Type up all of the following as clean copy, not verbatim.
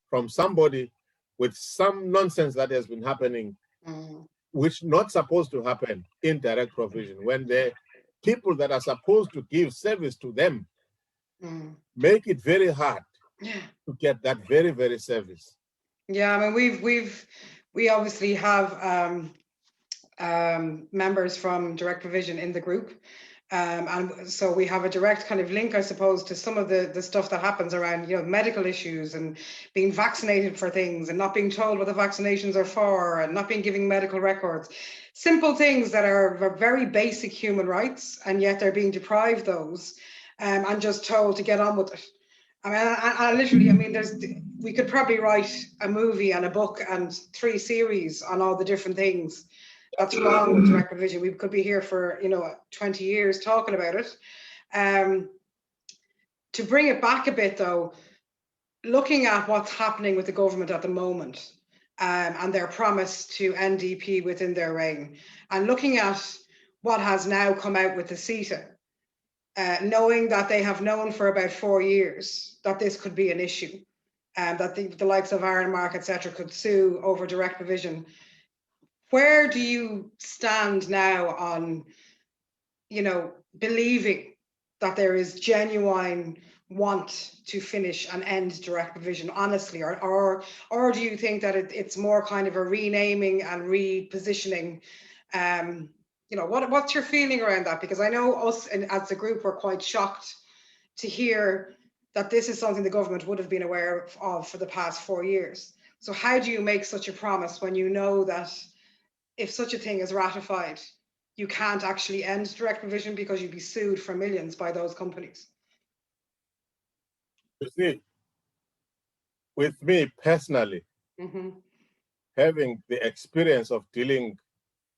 from somebody with some nonsense that has been happening, which not supposed to happen in direct provision, when the people that are supposed to give service to them make it very hard to get that very, very service. Yeah, I mean, we obviously have members from direct provision in the group. And so we have a direct kind of link, I suppose, to some of the stuff that happens around, medical issues and being vaccinated for things and not being told what the vaccinations are for and not being given medical records. Simple things that are very basic human rights, and yet they're being deprived those and just told to get on with it. I mean, I literally, we could probably write a movie and a book and 3 series on all the different things that's wrong with direct provision. We could be here for 20 years talking about it. To bring it back a bit though, looking at what's happening with the government at the moment and their promise to NDP within their reign, and looking at what has now come out with the CETA, knowing that they have known for about 4 years that this could be an issue, that the likes of Ironmark, etc., could sue over direct provision. Where do you stand now on, believing that there is genuine want to finish and end direct provision, honestly, or do you think that it's more kind of a renaming and repositioning? What's your feeling around that? Because I know us as a group were quite shocked to hear that this is something the government would have been aware of for the past 4 years. So how do you make such a promise when you know that if such a thing is ratified, you can't actually end direct provision because you'd be sued for millions by those companies? You see, with me personally, having the experience of dealing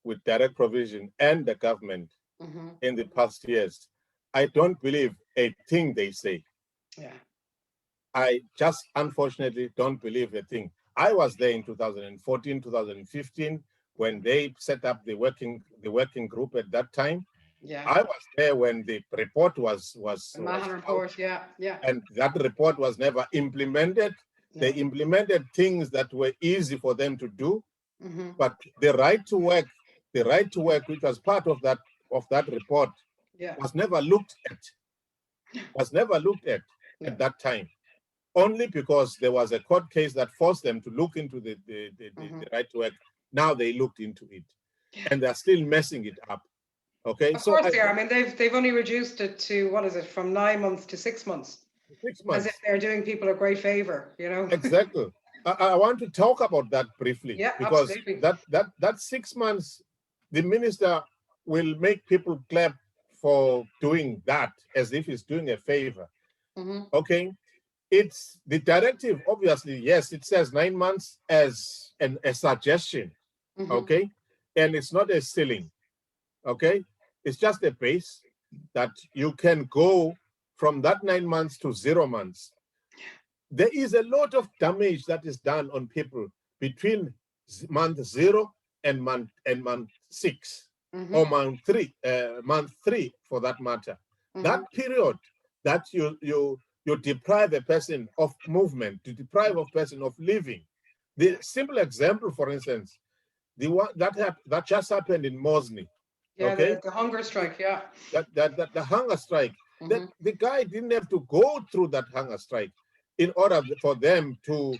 with direct provision and the government in the past years, I don't believe a thing they say. Yeah. I just unfortunately don't believe a thing. I was there in 2014, 2015, when they set up the working group at that time. Yeah. I was there when the report was the Mahan report, yeah. And that report was never implemented. No. They implemented things that were easy for them to do, but the right to work, which was part of that report, was never looked at. At that time, only because there was a court case that forced them to look into the right to work. Now they looked into it, and they're still messing it up. Okay, of course they are. I mean, they've only reduced it to, what is it, from 9 months to 6 months. 6 months. As if they're doing people a great favor, Exactly. I want to talk about that briefly. Yeah, because absolutely. that 6 months, the minister will make people clap for doing that as if he's doing a favor. Okay, it's the directive. Obviously, yes, it says 9 months as a suggestion. Okay, and it's not a ceiling. Okay, it's just a base that you can go from that 9 months to 0 months. There is a lot of damage that is done on people between month 0 and month 6, or month 3 for that matter. That period that you deprive a person of movement, to deprive a person of living. The simple example, for instance, the one that just happened in Mosney. Yeah, okay, the hunger strike. Yeah, the hunger strike. The guy didn't have to go through that hunger strike in order for them to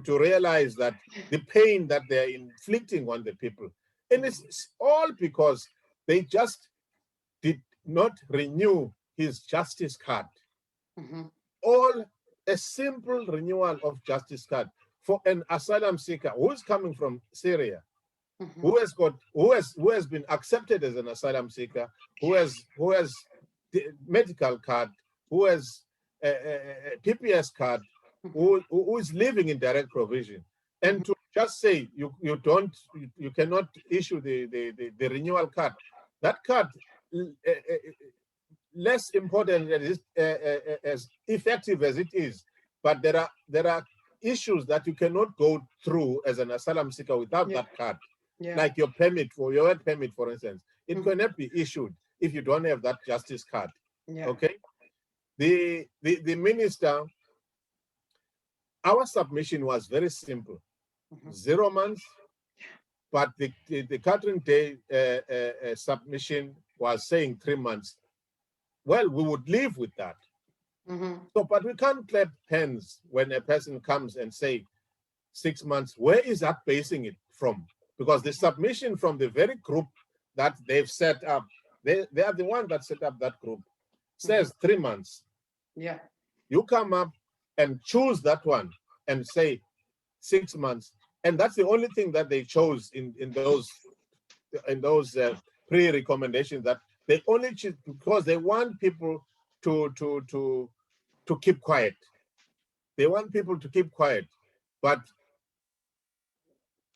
realize that the pain that they're inflicting on the people, and it's all because they just did not renew his justice card. All a simple renewal of justice card for an asylum seeker who is coming from Syria, who has been accepted as an asylum seeker, who has the medical card, who has a PPS card, who is living in direct provision, and to just say you cannot issue the renewal card. That card, less important as effective as it is, but there are issues that you cannot go through as an asylum seeker without that card. Like your permit, for your work permit, for instance, it cannot be issued if you don't have that justice card. Okay, the minister, Our submission was very simple, 0 months, but the current day submission was saying 3 months. Well, we would live with that. So, but we can't clap hands when a person comes and say 6 months. Where is that basing it from? Because the submission from the very group that they've set up, they are the one that set up that group, says 3 months. Yeah. You come up and choose that one and say 6 months. And that's the only thing that they chose in those pre-recommendations, that they only choose because they want people to keep quiet. They want people to keep quiet. But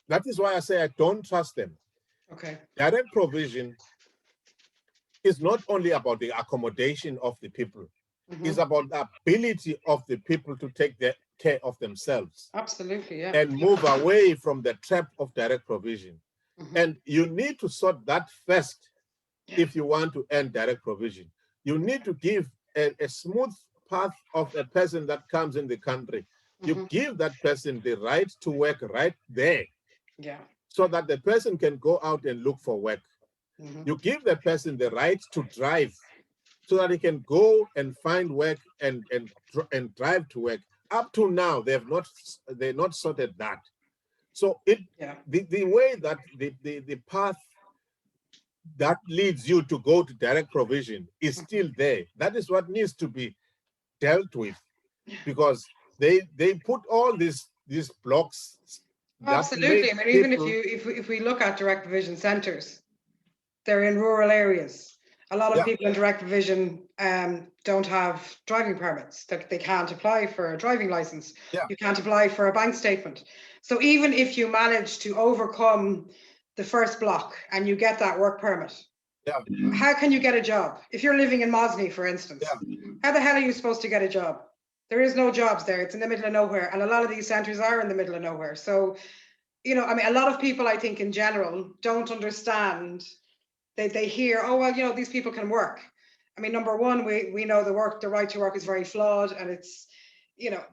that is why I say I don't trust them. Okay. Direct provision is not only about the accommodation of the people, it's about the ability of the people to take care of themselves. Absolutely, yeah. And move away from the trap of direct provision. And you need to sort that first if you want to end direct provision. You need to give a smooth path of a person that comes in the country. You give that person the right to work right there. Yeah. So that the person can go out and look for work. You give the person the right to drive so that he can go and find work and drive to work. Up to now, they're not sorted that. So the way that the path that leads you to go to direct provision is still there. That is what needs to be dealt with, because they put all these blocks. Absolutely. I mean, even if we look at direct provision centres, they're in rural areas. A lot of people in direct provision don't have driving permits. They can't apply for a driving license. You can't apply for a bank statement. So even if you manage to overcome the first block and you get that work permit, how can you get a job? If you're living in MASI, for instance, how the hell are you supposed to get a job? There is no jobs there. It's in the middle of nowhere. And a lot of these centres are in the middle of nowhere. So, you know, I mean, a lot of people, I think, in general, don't understand. They hear, oh, well, you know, these people can work. I mean, number one, we know the right to work is very flawed. And it's, you know,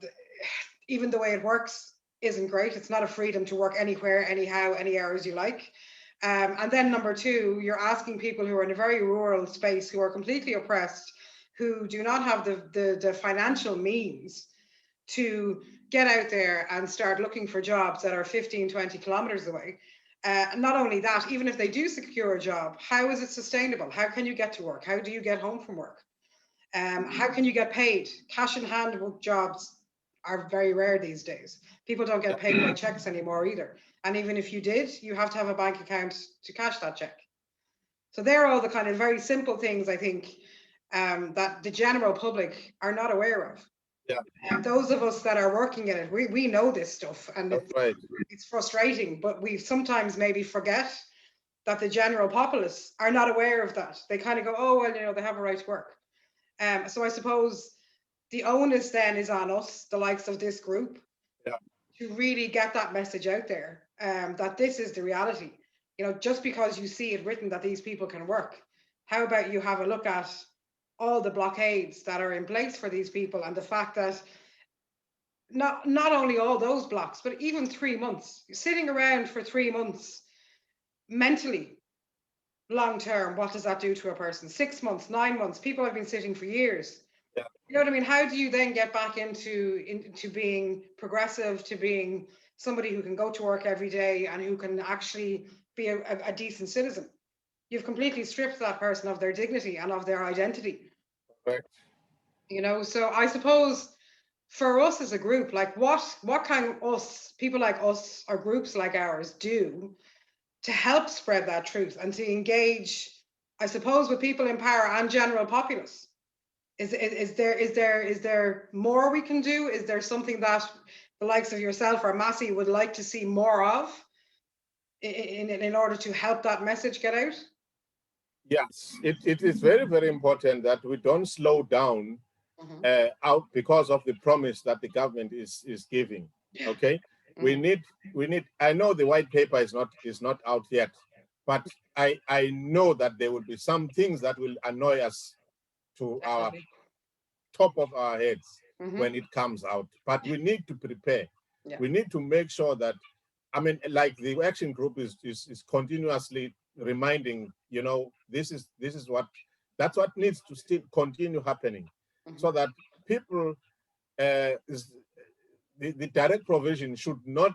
even the way it works isn't great. It's not a freedom to work anywhere, anyhow, any hours you like. And then number two, you're asking people who are in a very rural space, who are completely oppressed, who do not have the financial means to get out there and start looking for jobs that are 15, 20 kilometers away. Not only that, even if they do secure a job, how is it sustainable? How can you get to work? How do you get home from work? How can you get paid? Cash in hand jobs are very rare these days. People don't get paid by checks anymore either. And even if you did, you have to have a bank account to cash that check. So they're all the kind of very simple things, I think, that the general public are not aware of. And those of us that are working in it, we know this stuff, and it's frustrating, but we sometimes maybe forget that the general populace are not aware of that. They kind of go, oh, well, you know, they have a right to work. So I suppose the onus then is on us, the likes of this group, to really get that message out there, that this is the reality. You know, just because you see it written that these people can work, how about you have a look at all the blockades that are in place for these people, and the fact that not only all those blocks, but even 3 months, sitting around for 3 months, mentally, long term, what does that do to a person? 6 months, 9 months, people have been sitting for years. You know what I mean? How do you then get back into being progressive, to being somebody who can go to work every day and who can actually be a decent citizen? You've completely stripped that person of their dignity and of their identity. Right. You know, so I suppose for us as a group, like what can people like us or groups like ours do to help spread that truth and to engage, I suppose, with people in power and general populace? Is there more we can do? Is there something that the likes of yourself or MASI would like to see more of in order to help that message get out? Yes, it is very, very important that we don't slow down out because of the promise that the government is giving. Okay, we need. I know the white paper is not out yet, but I know that there will be some things that will annoy us to our top of our heads. when it comes out. But we need to prepare. Yeah. We need to make sure that, I mean, like the action group is continuously reminding, you know, that's what needs to still continue happening, so that people, the direct provision should not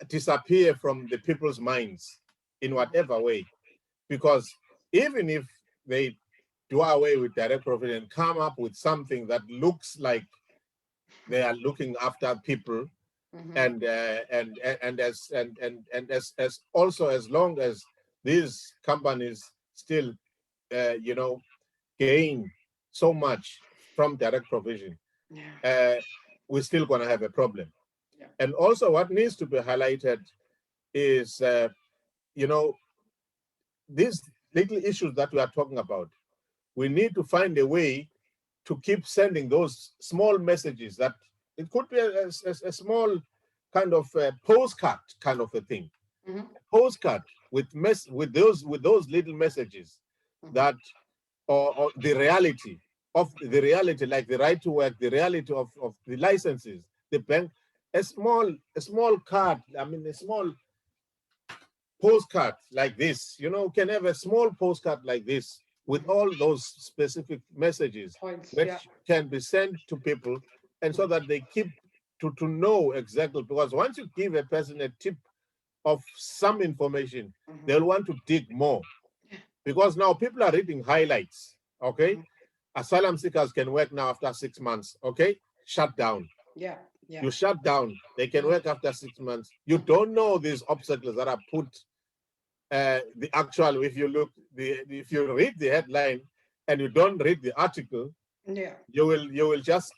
disappear from the people's minds in whatever way. Because even if they do away with direct provision and come up with something that looks like they are looking after people, and as also, as long as these companies still you know, gain so much from direct provision, we're still going to have a problem. And also what needs to be highlighted is you know, these little issues that we are talking about, we need to find a way to keep sending those small messages. That it could be a small kind of postcard kind of a thing, postcard with those little messages that, or the reality, like the right to work, the reality of the licenses, the bank, a small card, I mean a small postcard like this, you know, can have a small postcard like this with all those specific messages which can be sent to people, and so that they keep to know exactly. Because once you give a person a tip of some information, they'll want to dig more, because now people are reading highlights. Okay, asylum seekers can work now after 6 months. Okay, shut down. You shut down, they can work after 6 months. You don't know these obstacles that are put. The actual, if you look, if you read the headline and you don't read the article, you will just